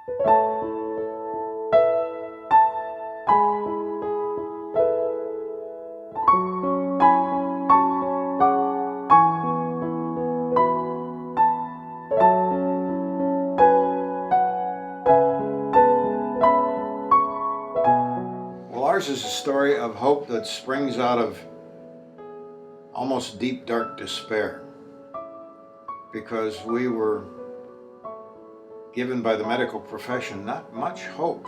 Ours is a story of hope that springs out of almost deep, dark despair, because we were given by the medical profession not much hope.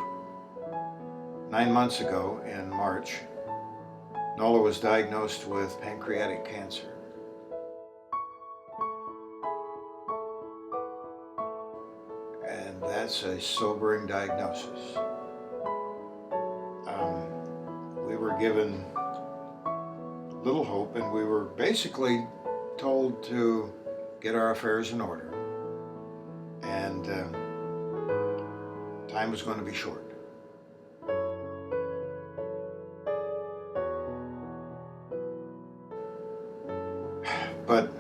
9 months ago, in March, Nola was diagnosed with pancreatic cancer. And that's a sobering diagnosis. We were given little hope, and we were basically told to get our affairs in order, and time was going to be short. But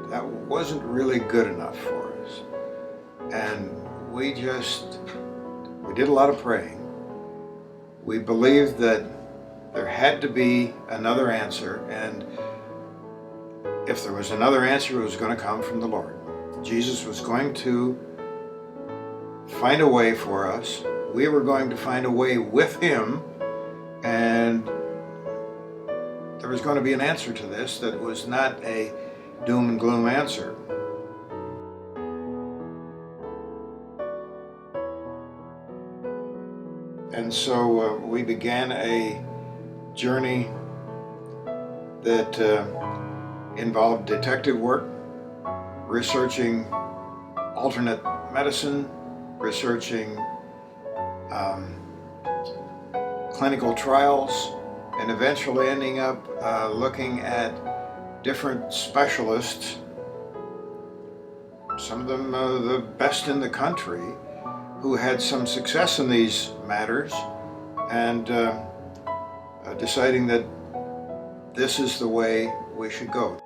that wasn't really good enough for us, and we did a lot of praying. We believed that there had to be another answer, and if there was another answer, it was going to come from the Lord. Jesus was going to find a way for us. We were going to find a way with Him, and there was going to be an answer to this that was not a doom and gloom answer. And so we began a journey that involved detective work, researching alternate medicine, researching clinical trials, and eventually ending up looking at different specialists, some of them the best in the country, who had some success in these matters, and deciding that this is the way we should go.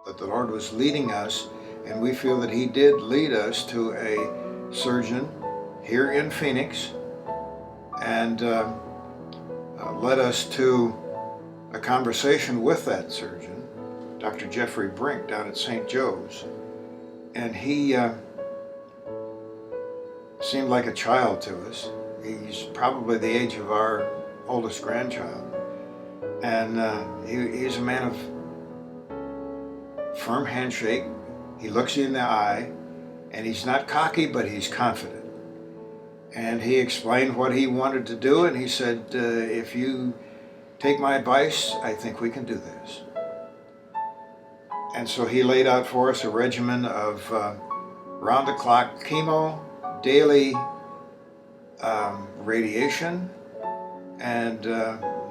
That the Lord was leading us, and we feel that He did lead us to a surgeon here in Phoenix, and led us to a conversation with that surgeon, Dr. Jeffrey Brink, down at St. Joe's. And he seemed like a child to us. He's probably the age of our oldest grandchild. And he's a man of firm handshake. He looks you in the eye, and he's not cocky, but he's confident. And he explained what he wanted to do, and he said, if you take my advice, I think we can do this. And so he laid out for us a regimen of round-the-clock chemo, daily radiation, and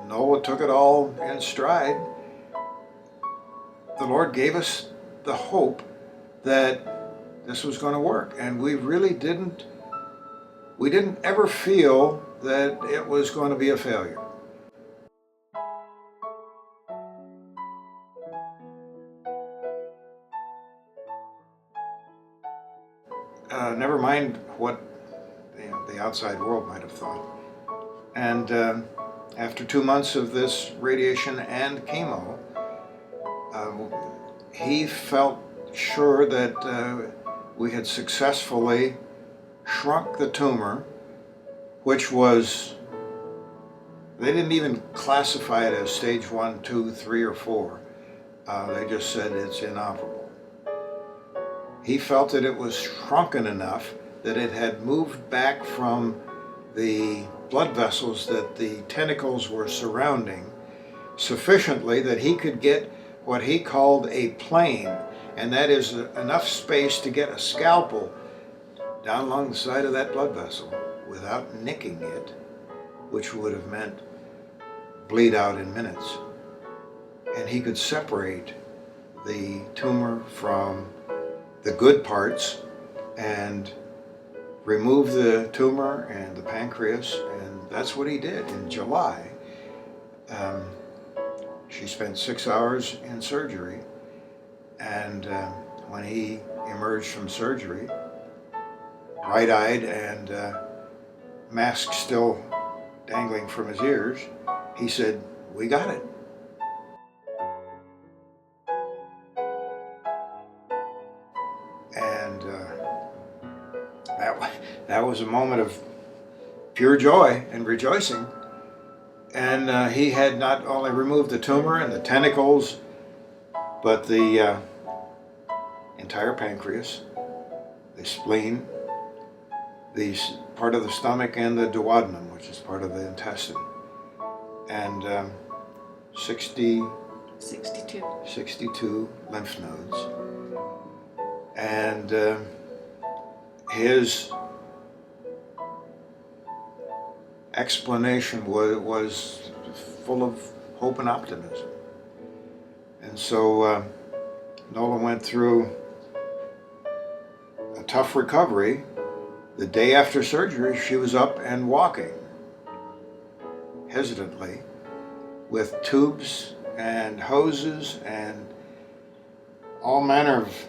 Nola took it all in stride. The Lord gave us the hope that this was going to work, and we didn't ever feel that it was going to be a failure. Never mind what the outside world might have thought. And after 2 months of this radiation and chemo, he felt sure that we had successfully shrunk the tumor, which was, they didn't even classify it as stage 1, 2, 3, or 4. They just said it's inoperable. He felt that it was shrunken enough that it had moved back from the blood vessels that the tentacles were surrounding sufficiently that he could get what he called a plane, and that is enough space to get a scalpel down along the side of that blood vessel without nicking it, which would have meant bleed out in minutes. And he could separate the tumor from the good parts and remove the tumor and the pancreas, and that's what he did in July. She spent 6 hours in surgery, And when he emerged from surgery, bright-eyed and mask still dangling from his ears, he said, "We got it." And that was a moment of pure joy and rejoicing. And he had not only removed the tumor and the tentacles, but the entire pancreas, the spleen, the part of the stomach, and the duodenum, which is part of the intestine. And 62 lymph nodes. And his explanation was full of hope and optimism. And so Nola went through a tough recovery. The day after surgery, she was up and walking, hesitantly, with tubes and hoses and all manner of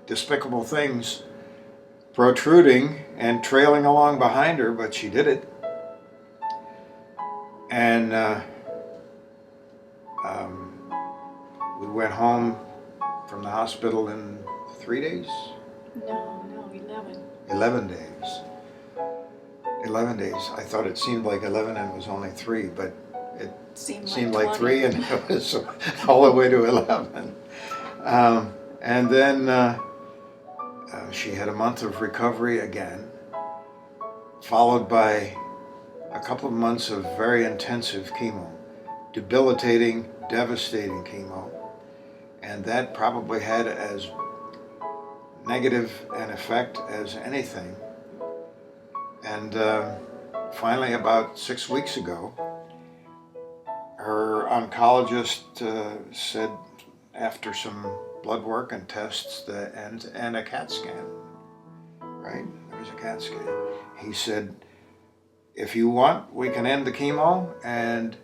despicable things protruding and trailing along behind her, but she did it. And we went home from the hospital in 3 days? No, 11. 11 days. 11 days. I thought it seemed like 11 and it was only 3, but it seemed like 3 and it was all the way to 11. And then she had a month of recovery again, followed by a couple of months of very intensive chemo, debilitating, devastating chemo. And that probably had as negative an effect as anything. And finally, about 6 weeks ago, her oncologist said, after some blood work and tests and a CAT scan, right? There was a CAT scan. He said, "If you want, we can end the chemo and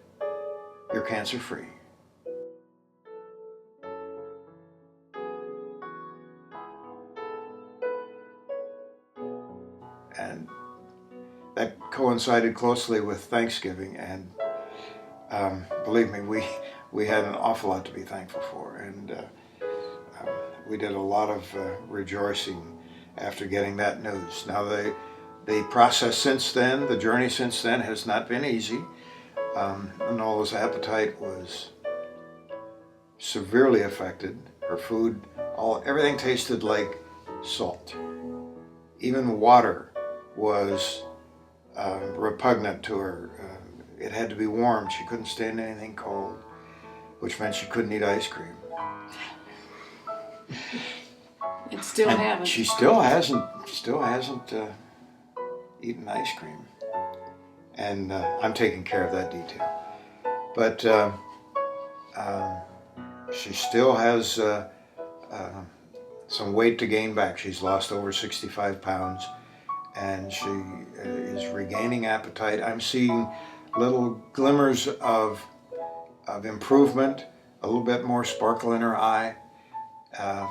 you're cancer-free." And that coincided closely with Thanksgiving, and believe me, we had an awful lot to be thankful for, and we did a lot of rejoicing after getting that news. Now the process since then, the journey since then, has not been easy. Nola's appetite was severely affected. Her food, everything tasted like salt. Even water was repugnant to her. It had to be warm. She couldn't stand anything cold, which meant she couldn't eat ice cream. And still haven't. She still hasn't eaten ice cream. And I'm taking care of that detail. But she still has some weight to gain back. She's lost over 65 pounds, and she is regaining appetite. I'm seeing little glimmers of improvement, a little bit more sparkle in her eye,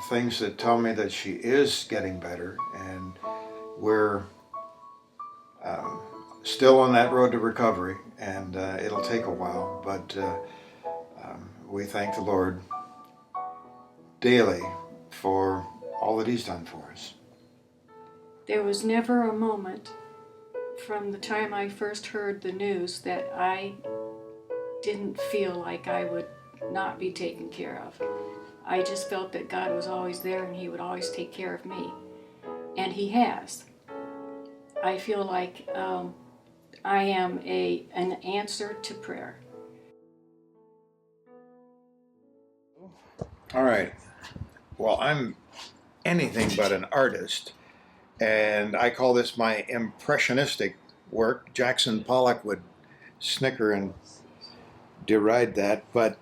things that tell me that she is getting better, and we're still on that road to recovery, and it'll take a while, but we thank the Lord daily for all that He's done for us. There was never a moment from the time I first heard the news that I didn't feel like I would not be taken care of. I just felt that God was always there and He would always take care of me. And He has. I feel like I am an answer to prayer. All right. Well, I'm anything but an artist, and I call this my impressionistic work. Jackson Pollock would snicker and deride that, but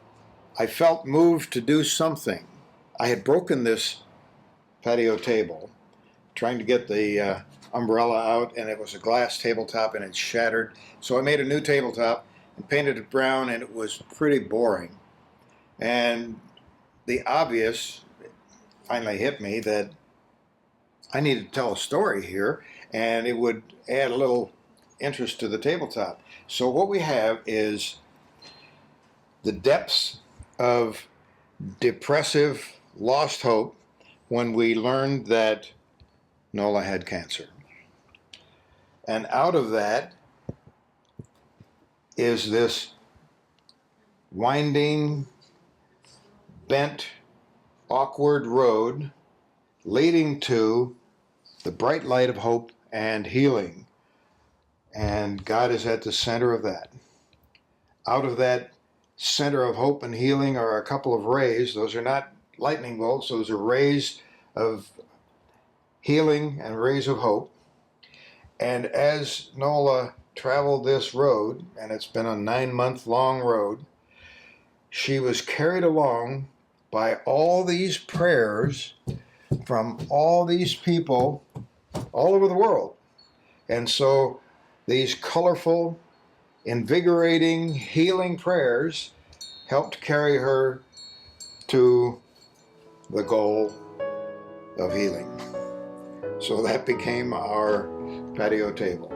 I felt moved to do something. I had broken this patio table trying to get the umbrella out, and it was a glass tabletop and it shattered. So I made a new tabletop and painted it brown, and it was pretty boring. And the obvious finally hit me that I needed to tell a story here, and it would add a little interest to the tabletop. So what we have is the depths of depressive lost hope when we learned that Nola had cancer. And out of that is this winding, bent, awkward road leading to the bright light of hope and healing. And God is at the center of that. Out of that center of hope and healing are a couple of rays. Those are not lightning bolts, those are rays of healing and rays of hope. And as Nola traveled this road, and it's been a 9-month-long road, she was carried along by all these prayers from all these people all over the world. And so these colorful, invigorating, healing prayers helped carry her to the goal of healing. So that became our patio table.